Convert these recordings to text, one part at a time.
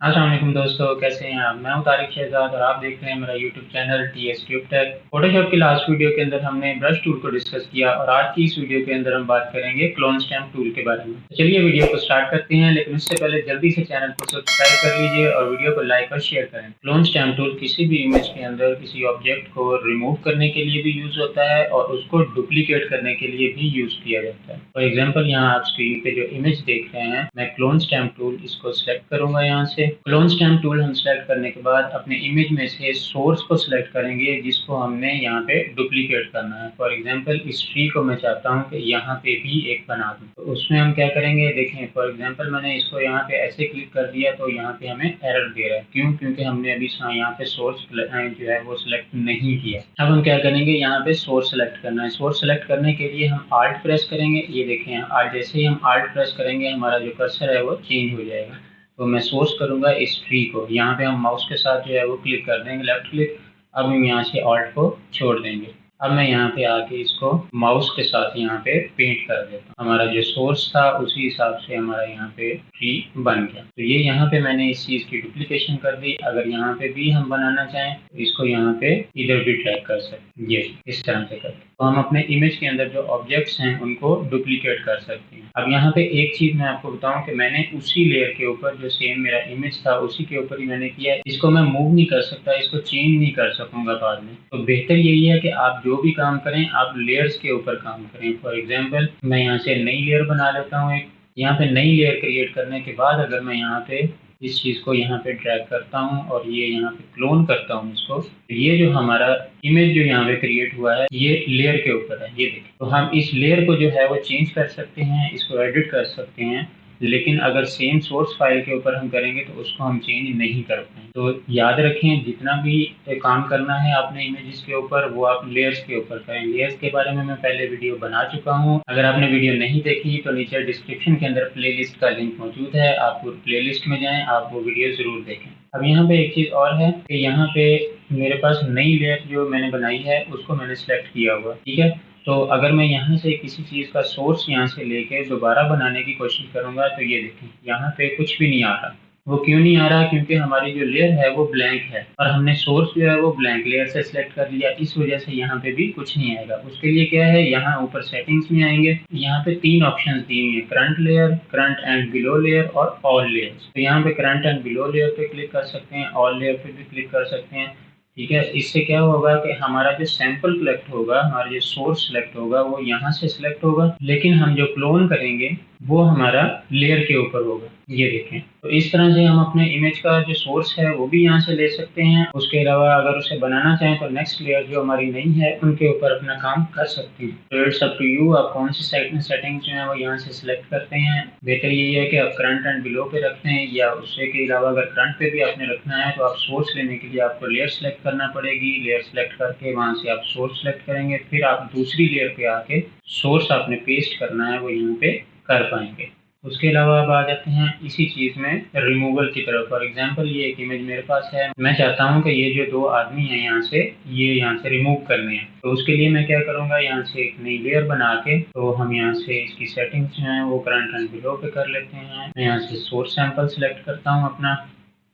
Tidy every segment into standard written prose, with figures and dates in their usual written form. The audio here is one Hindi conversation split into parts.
अस्सलाम वालेकुम दोस्तों, कैसे हैं आप? मैं हूं तारिक शहजाद और आप देख रहे हैं मेरा YouTube channel TS Tube Tech. Photoshop की लास्ट वीडियो के अंदर हमने ब्रश टूल को डिस्कस किया और आज की इस वीडियो के अंदर हम बात करेंगे क्लोन स्टैम्प टूल के बारे में। तो चलिए वीडियो को स्टार्ट करते हैं, लेकिन उससे पहले जल्दी से चैनल को सब्सक्राइब कर लीजिए और वीडियो को लाइक और शेयर करें। क्लोन स्टैम्प टूल किसी भी इमेज के अंदर किसी ऑब्जेक्ट को रिमूव करने के लिए भी यूज होता है और उसको डुप्लीकेट करने के लिए भी यूज किया जाता है। फॉर एग्जाम्पल यहाँ आप स्क्रीन पे जो इमेज देख रहे हैं, मैं क्लोन स्टैम्प टूल इसको सिलेक्ट करूंगा। यहाँ से क्लोन स्टैम्प टूल हम सेलेक्ट करने के बाद अपने इमेज में से सोर्स को सिलेक्ट करेंगे जिसको हमने यहाँ पे डुप्लीकेट करना है। फॉर एग्जांपल इस ट्री को मैं चाहता हूँ कि यहाँ पे भी एक बना दूँ, तो उसमें हम क्या करेंगे, देखें फॉर एग्जांपल मैंने इसको यहाँ पे ऐसे क्लिक कर दिया तो यहाँ पे हमें एरर दे रहा है। क्यों? क्योंकि हमने अभी यहाँ पे सोर्स जो है वो सिलेक्ट नहीं किया। अब हम क्या करेंगे, यहाँ पे सोर्स सेलेक्ट करना है। सोर्स सेलेक्ट करने के लिए हम आल्ट प्रेस करेंगे। ये देखें, आल्ट जैसे ही हम आल्ट प्रेस करेंगे हमारा जो कर्सर है वो चेंज हो जाएगा। तो मैं सोर्स करूंगा इस ट्री को। यहाँ पे हम माउस के साथ जो है वो क्लिक कर देंगे, लेफ्ट क्लिक। अब हम यहाँ से ऑल्ट को छोड़ देंगे। अब मैं यहाँ पे आके इसको माउस के साथ यहाँ पे पेंट कर देता हूँ। हमारा जो सोर्स था उसी हिसाब से हमारा यहाँ पे ट्री बन गया। तो ये यहाँ पे मैंने इस चीज की डुप्लीकेशन कर दी। अगर यहाँ पे भी हम बनाना चाहें तो इसको यहाँ पे इधर भी ड्रैग कर सकते हैं, ये इस तरह से करके। तो हम अपने इमेज के अंदर जो ऑब्जेक्ट्स हैं उनको डुप्लीकेट कर सकते हैं। अब यहाँ पे एक चीज मैं आपको बताऊं कि मैंने उसी लेयर के ऊपर जो सेम मेरा इमेज था उसी के ऊपर ही मैंने किया है। इसको मैं मूव नहीं कर सकता, इसको चेंज नहीं कर सकूंगा बाद में। तो बेहतर यही है कि आप जो भी काम करें आप लेयर्स के ऊपर काम करें। फॉर एग्जाम्पल मैं यहाँ से नई लेयर बना लेता हूँ एक। यहाँ पे नई लेयर क्रिएट करने के बाद अगर मैं यहाँ पे इस चीज को यहाँ पे ड्रैग करता हूँ और ये यहाँ पे क्लोन करता हूँ इसको, तो ये जो हमारा इमेज जो यहाँ पे क्रिएट हुआ है ये लेयर के ऊपर है, ये देखिए। तो हम इस लेयर को जो है वो चेंज कर सकते हैं, इसको एडिट कर सकते हैं। लेकिन अगर सेम सोर्स फाइल के ऊपर हम करेंगे तो उसको हम चेंज नहीं कर पाएंगे। तो याद रखें, जितना भी काम करना है आपने इमेजेस के ऊपर वो आप लेयर्स के ऊपर करें। लेयर्स के बारे में मैं पहले वीडियो बना चुका हूँ। अगर आपने वीडियो नहीं देखी तो नीचे डिस्क्रिप्शन के अंदर प्लेलिस्ट का लिंक मौजूद है, आप प्लेलिस्ट में जाएं, आप वो वीडियो जरूर देखें। अब यहाँ पे एक चीज और है कि यहाँ पे मेरे पास नई लेयर जो मैंने बनाई है उसको मैंने सेलेक्ट किया हुआ, ठीक है। तो अगर मैं यहाँ से किसी चीज़ का सोर्स यहाँ से लेके दोबारा बनाने की कोशिश करूँगा तो ये देखें यहाँ पे कुछ भी नहीं आ रहा। वो क्यों नहीं आ रहा? क्योंकि हमारी जो लेयर है वो ब्लैंक है और हमने सोर्स जो है वो ब्लैंक लेयर से सिलेक्ट कर लिया, इस वजह से यहाँ पे भी कुछ नहीं आएगा। उसके लिए क्या है, यहाँ ऊपर सेटिंग्स में आएंगे, यहाँ पे तीन ऑप्शन दी हुई है, current layer, current and below layer और ऑल लेयर्स। तो यहाँ पे करंट एंड बिलो लेयर पे क्लिक कर सकते हैं, ऑल लेयर पे भी क्लिक कर सकते हैं, ठीक है। इससे क्या होगा कि हमारा जो सैंपल कलेक्ट होगा, हमारा जो सोर्स सिलेक्ट होगा वो यहाँ से सिलेक्ट होगा, लेकिन हम जो क्लोन करेंगे वो हमारा लेयर के ऊपर होगा, ये देखें। तो इस तरह से हम अपने इमेज का जो सोर्स है वो भी यहाँ से ले सकते हैं। उसके अलावा अगर उसे बनाना चाहें तो नेक्स्ट लेयर जो हमारी नहीं है उनके ऊपर अपना काम कर सकते हैं। तो इट्स अप टू यू, आप कौन सी सेटिंग्स जो है वो यहाँ से सिलेक्ट करते हैं। बेहतर यही है कि आप करंट एंड बिलो पे रखते हैं, या उससे के अलावा अगर करंट पे भी आपने रखना है तो आप सोर्स लेने के लिए आपको लेयर सेलेक्ट करना पड़ेगी। लेयर सेलेक्ट करके वहां से आप सोर्स सेलेक्ट करेंगे, फिर आप दूसरी लेयर पे आके सोर्स आपने पेस्ट करना है वो यहाँ पे कर पाएंगे। उसके अलावा अब आ जाते हैं इसी चीज में रिमूवल की तरफ। फॉर एग्जांपल ये एक इमेज मेरे पास है, मैं चाहता हूँ कि ये जो दो आदमी हैं ये यहाँ से रिमूव करने हैं। तो उसके लिए मैं क्या करूँगा, यहाँ से एक नई लेयर बना के तो हम यहाँ से इसकी सेटिंग्स जो है वो करंट एंड बिलो पे कर लेते हैं। मैं यहाँ से सोर्स सैंपल सेलेक्ट करता हूँ अपना,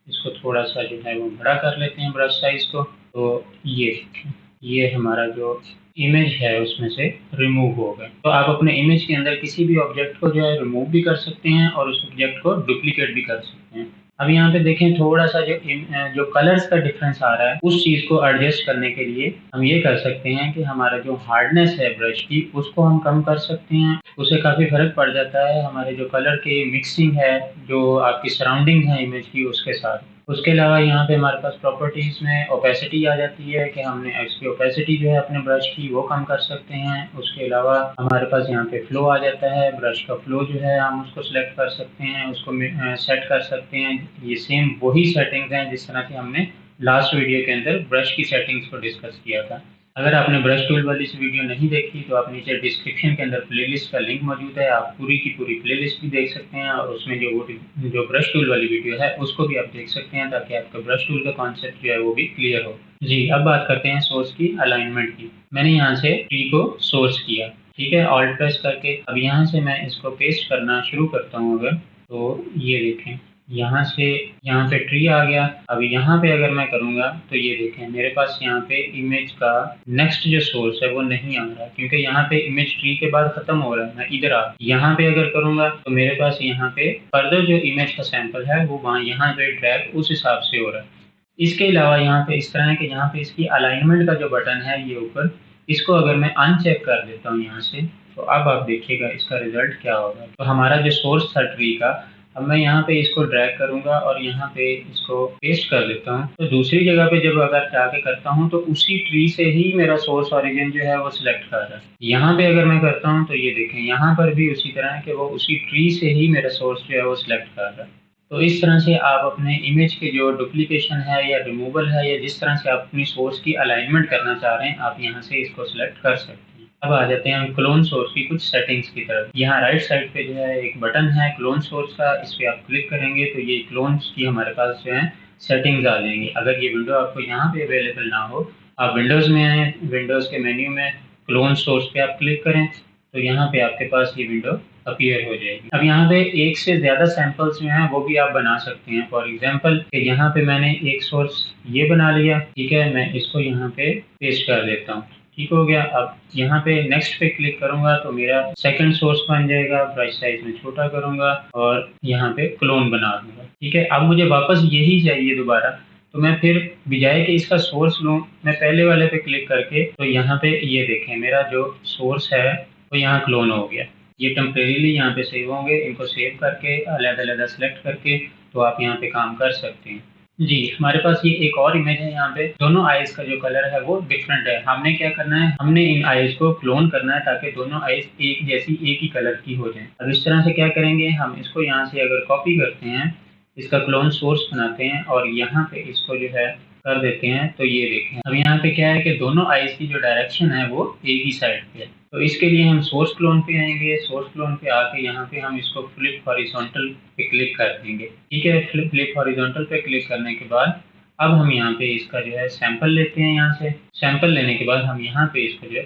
इसको थोड़ा सा जो है वो बड़ा कर लेते हैं ब्रश साइज को। तो ये हमारा जो इमेज है उसमें से रिमूव हो गए। तो आप अपने इमेज के अंदर किसी भी ऑब्जेक्ट को जो है रिमूव भी कर सकते हैं और उस ऑब्जेक्ट को डुप्लीकेट भी कर सकते हैं। अब यहाँ पे देखें, थोड़ा सा जो कलर्स का डिफरेंस आ रहा है उस चीज को एडजस्ट करने के लिए हम ये कर सकते हैं कि हमारा जो हार्डनेस है ब्रश की उसको हम कम कर सकते हैं। उससे काफी फर्क पड़ जाता है हमारे जो कलर की मिक्सिंग है, जो आपकी सराउंडिंग है इमेज की उसके साथ। उसके अलावा यहाँ पे हमारे पास प्रॉपर्टीज में ओपेसिटी आ जाती है कि हमने इसकी ओपेसिटी जो है अपने ब्रश की वो कम कर सकते हैं। उसके अलावा हमारे पास यहाँ पे फ्लो आ जाता है, ब्रश का फ्लो जो है हम उसको सिलेक्ट कर सकते हैं, उसको सेट कर सकते हैं। ये सेम वही सेटिंग्स हैं जिस तरह से हमने लास्ट वीडियो के अंदर ब्रश की सेटिंग्स को डिस्कस किया था। अगर आपने ब्रश टूल वाली इस वीडियो नहीं देखी तो आप नीचे डिस्क्रिप्शन के अंदर प्लेलिस्ट का लिंक मौजूद है, आप पूरी की पूरी प्लेलिस्ट भी देख सकते हैं और उसमें जो ब्रश टूल वाली वीडियो है उसको भी आप देख सकते हैं, ताकि आपका ब्रश टूल का कॉन्सेप्ट जो है वो भी क्लियर हो। जी, अब बात करते हैं सोर्स की अलाइनमेंट की। मैंने यहाँ से ट्री को सोर्स किया, ठीक है, ऑल्ट प्रेस करके। अब यहाँ से मैं इसको पेस्ट करना शुरू करता हूँ अगर, तो ये देखें यहाँ से यहाँ पे ट्री आ गया। अब यहाँ पे अगर मैं करूँगा तो ये देखें मेरे पास यहाँ पे इमेज का नेक्स्ट जो सोर्स है वो नहीं आ रहा, क्योंकि यहाँ पे इमेज ट्री के बाद खत्म हो रहा है। मैं इधर आ यहाँ पे अगर करूँगा तो मेरे पास यहाँ पे फर्दर जो इमेज का सैंपल है वो वहाँ यहाँ पे ड्रैग उस हिसाब से हो रहा है। इसके अलावा यहाँ पे इस तरह है कि यहाँ पे इसकी अलाइनमेंट का जो बटन है ये ऊपर, इसको अगर मैं अनचेक कर देता हूँ यहाँ से, तो अब आप देखिएगा इसका रिजल्ट क्या होगा। तो हमारा जो सोर्स था ट्री का, अब मैं यहाँ पे इसको ड्रैग करूंगा और यहाँ पे इसको पेस्ट कर देता हूँ। तो दूसरी जगह पे जब अगर जाके करता हूँ तो उसी ट्री से ही मेरा सोर्स ओरिजिन जो है वो सिलेक्ट कर रहा है। यहाँ पे अगर मैं करता हूँ तो ये देखें यहाँ पर भी उसी तरह है कि वो उसी ट्री से ही मेरा सोर्स जो है वो सिलेक्ट कर रहा है। तो इस तरह से आप अपने इमेज के जो डुप्लीकेशन है या रिमूवल है या जिस तरह से आप अपनी सोर्स की अलाइनमेंट करना चाह रहे हैं, आप यहाँ से इसको सिलेक्ट कर सकते हैं। अब आ जाते हैं हम क्लोन सोर्स की कुछ सेटिंग्स की तरफ। यहाँ राइट साइड पे जो है एक बटन है क्लोन सोर्स का, इस पर आप क्लिक करेंगे तो ये क्लोन की हमारे पास जो है सेटिंग्स आ जाएंगी। अगर ये विंडो आपको यहाँ पे अवेलेबल ना हो, आप विंडोज़ में आए, विंडोज़ के मेन्यू में क्लोन सोर्स पे आप क्लिक करें तो यहाँ पे आपके पास ये विंडो अपीयर हो जाएगी। अब यहाँ पे एक से ज़्यादा सैंपल्स जो हैं वो भी आप बना सकते हैं। फॉर एग्जांपल कि यहाँ पे मैंने एक सोर्स ये बना लिया, ठीक है, मैं इसको यहाँ पे पेस्ट कर देता हूँ, ठीक हो गया। अब यहाँ पे नेक्स्ट पे क्लिक करूंगा तो मेरा सेकंड सोर्स बन जाएगा। ब्रश साइज में छोटा करूंगा और यहाँ पे क्लोन बना दूंगा, ठीक है। अब मुझे वापस यही चाहिए दोबारा, तो मैं फिर बजाय कि इसका सोर्स लूँ, मैं पहले वाले पे क्लिक करके तो यहाँ पे ये देखें मेरा जो सोर्स है वो यहाँ क्लोन हो गया। ये टेम्परेरीली यहाँ पे सेव होंगे, इनको सेव करके अलग-अलग सेलेक्ट करके तो आप यहाँ पे काम कर सकते हैं। जी, हमारे पास ये एक और इमेज है। यहाँ पे दोनों आईज का जो कलर है वो डिफरेंट है। हमने क्या करना है, हमने इन आईज को क्लोन करना है ताकि दोनों आईज एक जैसी एक ही कलर की हो जाए। अब इस तरह से क्या करेंगे, हम इसको यहाँ से अगर कॉपी करते हैं, इसका क्लोन सोर्स बनाते हैं और यहाँ पे इसको जो है कर देते हैं तो ये देखें अब यहाँ पे क्या है कि दोनों आईज की जो डायरेक्शन है वो एक ही साइड पे है। तो इसके लिए हम सोर्स क्लोन पे आएंगे, सोर्स क्लोन पे आके यहाँ पे हम इसको फ्लिप हॉरिजॉन्टल पे क्लिक कर देंगे, ठीक है। फ्लिप हॉरिजॉन्टल पे क्लिक करने के बाद अब हम यहाँ पे इसका जो है सैंपल लेते हैं। यहाँ से सैंपल लेने के बाद हम यहाँ पे इसको जो है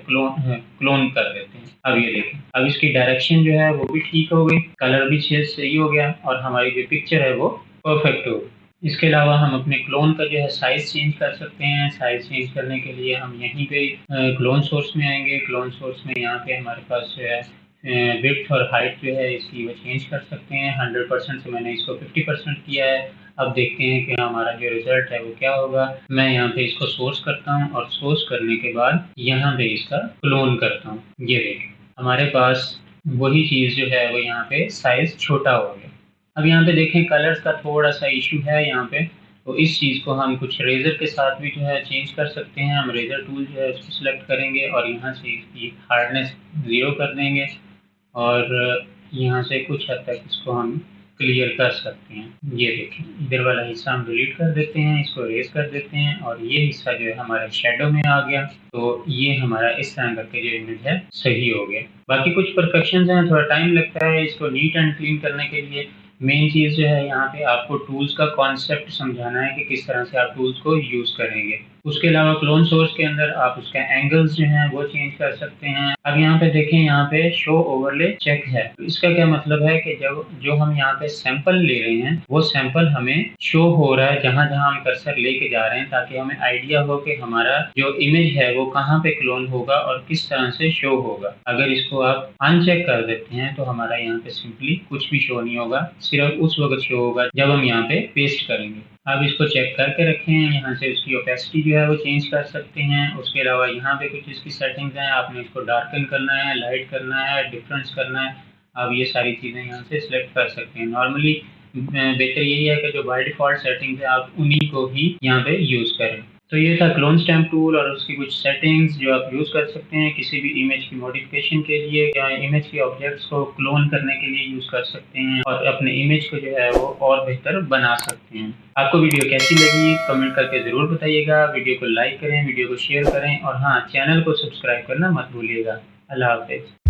क्लोन कर देते हैं। अब ये देखें, अब इसकी डायरेक्शन जो है वो भी ठीक हो गई, कलर भी सही हो गया और हमारी जो पिक्चर है वो परफेक्ट हो गई। इसके अलावा हम अपने क्लोन का जो है साइज चेंज कर सकते हैं। साइज चेंज करने के लिए हम यहीं पे क्लोन सोर्स में आएंगे। क्लोन सोर्स में यहाँ पे हमारे पास जो है विड्थ और हाइट जो है इसकी वो चेंज कर सकते हैं। 100% से मैंने इसको 50% किया है। अब देखते हैं कि हमारा जो रिजल्ट है वो क्या होगा। मैं यहाँ पे इसको सोर्स करता हूँ और सोर्स करने के बाद यहाँ पे इसका क्लोन करता हूँ। ये देखें हमारे पास वही चीज़ जो है वो यहाँ पे साइज छोटा हो गया। अब यहाँ पे देखें कलर्स का थोड़ा सा इशू है यहाँ पे, तो इस चीज़ को हम कुछ रेजर के साथ भी जो है चेंज कर सकते हैं। हम रेजर टूल जो है उसको सिलेक्ट करेंगे और यहाँ से इसकी हार्डनेस 0 कर देंगे और यहाँ से कुछ हद तक इसको हम क्लियर कर सकते हैं। ये देखें इधर वाला हिस्सा हम डिलीट कर देते हैं, इसको रेज कर देते हैं और ये हिस्सा जो है हमारे शेडो में आ गया। तो ये हमारा इस तरह करके जो इमेज है सही हो गया। बाकी कुछ परफेक्शंस हैं, थोड़ा टाइम लगता है इसको नीट एंड क्लीन करने के लिए। मेन चीज़ जो है यहाँ पे आपको टूल्स का कॉन्सेप्ट समझाना है कि किस तरह से आप टूल्स को यूज़ करेंगे। उसके अलावा क्लोन सोर्स के अंदर आप उसका एंगल्स जो हैं वो चेंज कर सकते हैं। अब यहाँ पे देखें यहाँ पे शो ओवरले चेक है। इसका क्या मतलब है कि जब जो हम यहाँ पे सैंपल ले रहे हैं वो सैंपल हमें शो हो रहा है जहाँ जहाँ हम कर्सर लेके जा रहे हैं, ताकि हमें आइडिया हो कि हमारा जो इमेज है वो कहाँ पे क्लोन होगा और किस तरह से शो होगा। अगर इसको आप अनचेक कर देते हैं तो हमारा यहाँ पे सिंपली कुछ भी शो नहीं होगा, सिर्फ उस वक्त शो होगा जब हम यहाँ पे पेस्ट करेंगे। आप इसको चेक करके रखें। यहाँ से उसकी ओपेसिटी जो है वो चेंज कर सकते हैं। उसके अलावा यहाँ पे कुछ इसकी सेटिंग्स हैं, आपने इसको डार्कन करना है, लाइट करना है, डिफरेंस करना है, आप ये सारी चीज़ें यहाँ से सिलेक्ट कर सकते हैं। नॉर्मली बेहतर यही है कि जो बाय डिफ़ॉल्ट सेटिंग्स है आप उन्हीं को ही यहाँ पे यूज़ करें। तो ये था क्लोन स्टैम्प टूल और उसकी कुछ सेटिंग्स जो आप यूज़ कर सकते हैं किसी भी इमेज की मॉडिफिकेशन के लिए या इमेज के ऑब्जेक्ट्स को क्लोन करने के लिए यूज़ कर सकते हैं और अपने इमेज को जो है वो और बेहतर बना सकते हैं। आपको वीडियो कैसी लगी कमेंट करके ज़रूर बताइएगा। वीडियो को लाइक करें, वीडियो को शेयर करें और हाँ, चैनल को सब्सक्राइब करना मत भूलिएगा। अल्लाह हाफ़िज़।